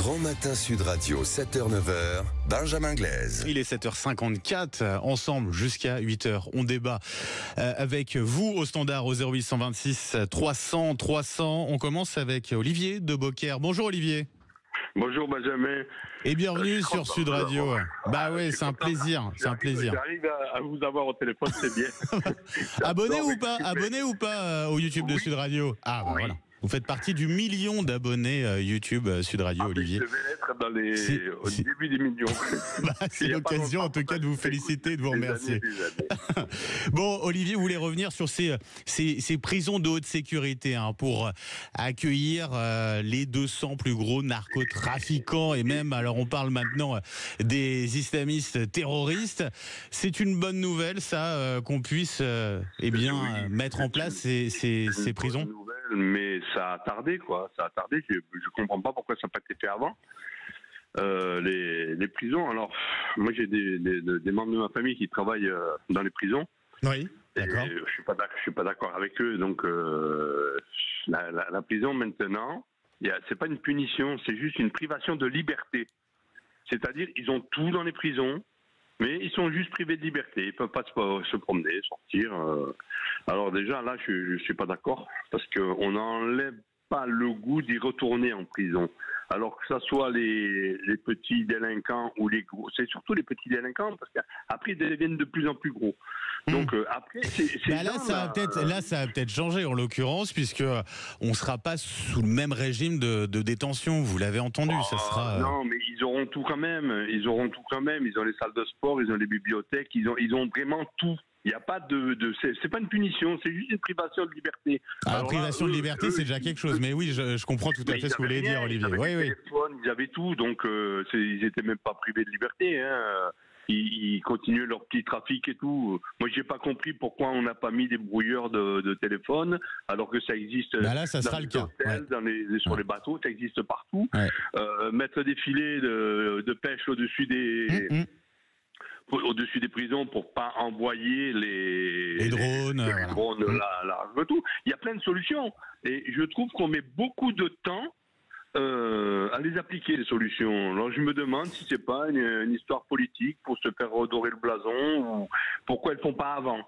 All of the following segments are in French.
Grand Matin Sud Radio, 7h-9h, Benjamin Glaise. Il est 7h54, ensemble jusqu'à 8h. On débat avec vous au standard au 0826 300 300. On commence avec Olivier de Beaucaire. Bonjour Olivier. Bonjour Benjamin. Et bienvenue sur Sud Radio. Bah ouais, c'est un plaisir, c'est un plaisir. J'arrive à vous avoir au téléphone, c'est bien. Abonné ou pas au YouTube de Sud Radio? Ah bah voilà. Vous faites partie du million d'abonnés YouTube Sud Radio, Olivier. Je vais être au début des millions. C'est l'occasion en tout cas de vous féliciter et de vous remercier. Bon, Olivier voulait revenir sur ces prisons de haute sécurité pour accueillir les 200 plus gros narcotrafiquants et même, alors on parle maintenant des islamistes terroristes. C'est une bonne nouvelle ça, qu'on puisse mettre en place ces prisons. Mais ça a tardé, quoi. Ça a tardé. Je comprends pas pourquoi ça n'a pas été fait avant. Les prisons. Alors, moi, j'ai des membres de ma famille qui travaillent dans les prisons. Oui, d'accord. Je suis pas d'accord avec eux. Donc, la prison maintenant, c'est pas une punition, c'est juste une privation de liberté. C'est-à-dire, ils ont tout dans les prisons. Mais ils sont juste privés de liberté, ils peuvent pas se promener, sortir. Alors déjà là, je suis pas d'accord parce qu'on n'enlève pas le goût d'y retourner en prison. Alors que ça soit les petits délinquants ou les gros, c'est surtout les petits délinquants parce qu'après ils deviennent de plus en plus gros. Donc après, ça va peut-être changer en l'occurrence puisque on sera pas sous le même régime de détention. Vous l'avez entendu, ça sera. Non, mais ils auront tout quand même. Ils ont les salles de sport, ils ont les bibliothèques, ils ont vraiment tout. Il n'y a pas c'est pas une punition, c'est juste une privation de liberté. Alors privation de liberté, c'est déjà quelque chose. Mais oui, je comprends tout à fait ce que vous voulez dire, Olivier. Ils avaient tout, donc ils étaient même pas privés de liberté. Ils continuaient leur petit trafic et tout. Moi, j'ai pas compris pourquoi on n'a pas mis des brouilleurs de téléphone, alors que ça existe. Là, ça sera le cas. Sur les bateaux, ça existe partout. Ouais. Mettre des filets de pêche au-dessus des prisons pour pas envoyer les drones, tout. Il y a plein de solutions. Et je trouve qu'on met beaucoup de temps à les appliquer, les solutions. Alors je me demande si c'est pas une histoire politique pour se faire redorer le blason ou pourquoi elles font pas avant.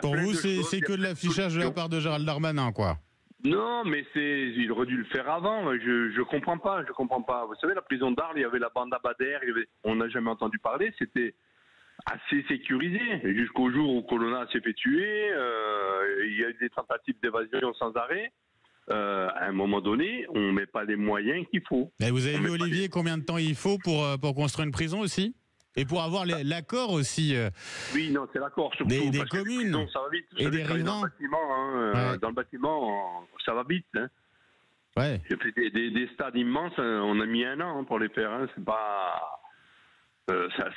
Pour vous, c'est que de l'affichage de la part de Gérald Darmanin, quoi. Non, mais il aurait dû le faire avant. Je comprends pas. Vous savez, la prison d'Arles, il y avait la bande Abadère, on n'a jamais entendu parler, c'était assez sécurisé jusqu'au jour où Colonna s'est fait tuer. Il y a eu des tentatives d'évasion sans arrêt. À un moment donné, on met pas les moyens qu'il faut. Mais vous avez vu, Olivier, combien de temps il faut pour construire une prison aussi? Et pour avoir l'accord aussi Oui, non, c'est l'accord. Surtout des communes non, ça va vite. Et des riverains. Dans le bâtiment, ça va vite. Ouais. J'ai fait des stades immenses, on a mis 1 an pour les faire. C'est pas...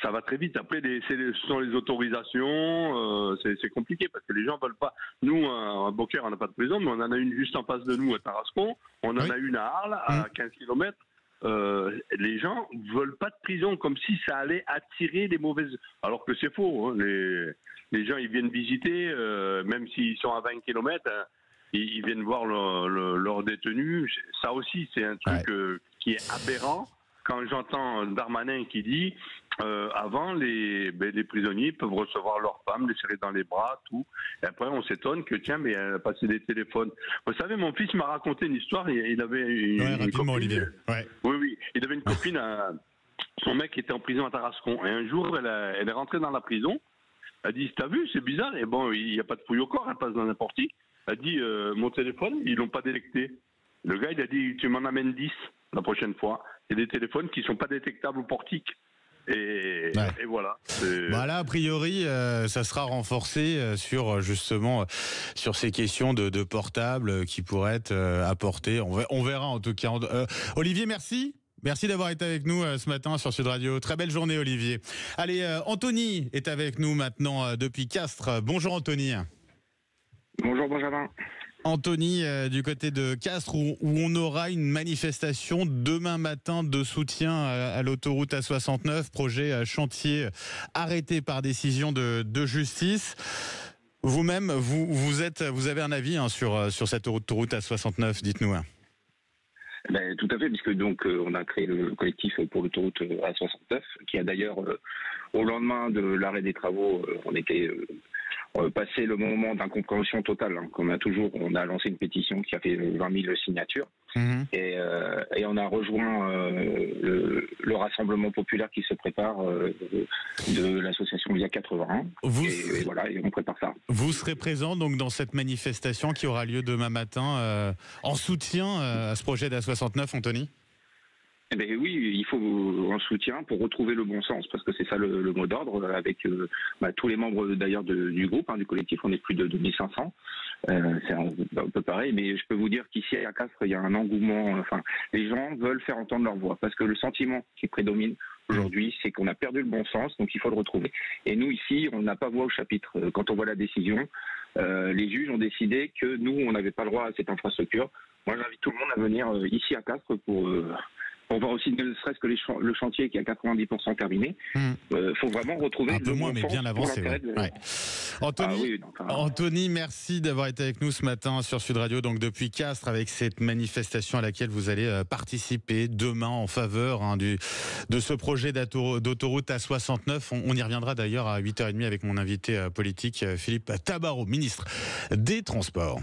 ça va très vite. Après, ce sont les autorisations. C'est compliqué parce que les gens veulent pas. Nous, à Beaucaire, on n'a pas de prison, mais on en a une juste en face de nous à Tarascon. On en a une à Arles, à 15 km. Les gens veulent pas de prison, comme si ça allait attirer les mauvaises. Alors que c'est faux. Les gens, ils viennent visiter, même s'ils sont à 20 km, ils viennent voir leurs détenus. Ça aussi, c'est un truc qui est aberrant. Quand j'entends Darmanin qui dit avant les prisonniers peuvent recevoir leurs femmes, les serrer dans les bras, tout. Et après on s'étonne que tiens, mais elle a passé des téléphones. Vous savez, mon fils m'a raconté une histoire. Il avait une copine. Olivier. Oui. Il avait une copine. Son mec était en prison à Tarascon. Et un jour, elle est rentrée dans la prison. Elle dit, t'as vu, c'est bizarre. Et bon, il n'y a pas de fouille au corps. Elle passe dans n'importe qui. Elle dit, mon téléphone, ils l'ont pas détecté. Le gars, il a dit, tu m'en amènes 10 la prochaine fois. Il y a des téléphones qui sont pas détectables au portique. Et voilà. Là, a priori, ça sera renforcé sur ces questions de portables qui pourraient être apportées. On verra en tout cas. Olivier, merci. Merci d'avoir été avec nous ce matin sur Sud Radio. Très belle journée, Olivier. Allez, Anthony est avec nous maintenant depuis Castres. Bonjour, Anthony. Bonjour, Benjamin. Anthony, du côté de Castres, où on aura une manifestation demain matin de soutien à l'autoroute A69, projet chantier arrêté par décision de justice. Vous-même, vous avez un avis sur cette autoroute A69, dites-nous. Tout à fait, puisque donc on a créé le collectif pour l'autoroute A69, qui a d'ailleurs, au lendemain de l'arrêt des travaux, on était passé le moment d'incompréhension totale. Hein, on a lancé une pétition qui a fait 20 000 signatures. Et on a rejoint le rassemblement populaire qui se prépare de l'association Via 81. Et voilà, et on prépare ça. Vous serez présent donc dans cette manifestation qui aura lieu demain matin en soutien à ce projet d'A69, Anthony ? Eh bien, oui, il faut un soutien pour retrouver le bon sens, parce que c'est ça le mot d'ordre, avec tous les membres d'ailleurs du groupe, du collectif, on est plus de 2500. C'est un peu pareil, mais je peux vous dire qu'ici à Castres, il y a un engouement, les gens veulent faire entendre leur voix, parce que le sentiment qui prédomine aujourd'hui, c'est qu'on a perdu le bon sens, donc il faut le retrouver. Et nous, ici, on n'a pas voix au chapitre. Quand on voit la décision, les juges ont décidé que nous, on n'avait pas le droit à cette infrastructure. Moi, j'invite tout le monde à venir ici à Castres pour voir aussi ne serait-ce que le chantier qui est à 90% terminé. Faut vraiment retrouver un peu moins, mais bien avancé. Ouais. Anthony, merci d'avoir été avec nous ce matin sur Sud Radio, donc depuis Castres, avec cette manifestation à laquelle vous allez participer demain en faveur de ce projet d'autoroute A69. On y reviendra d'ailleurs à 8h30 avec mon invité politique Philippe Tabarot, ministre des Transports.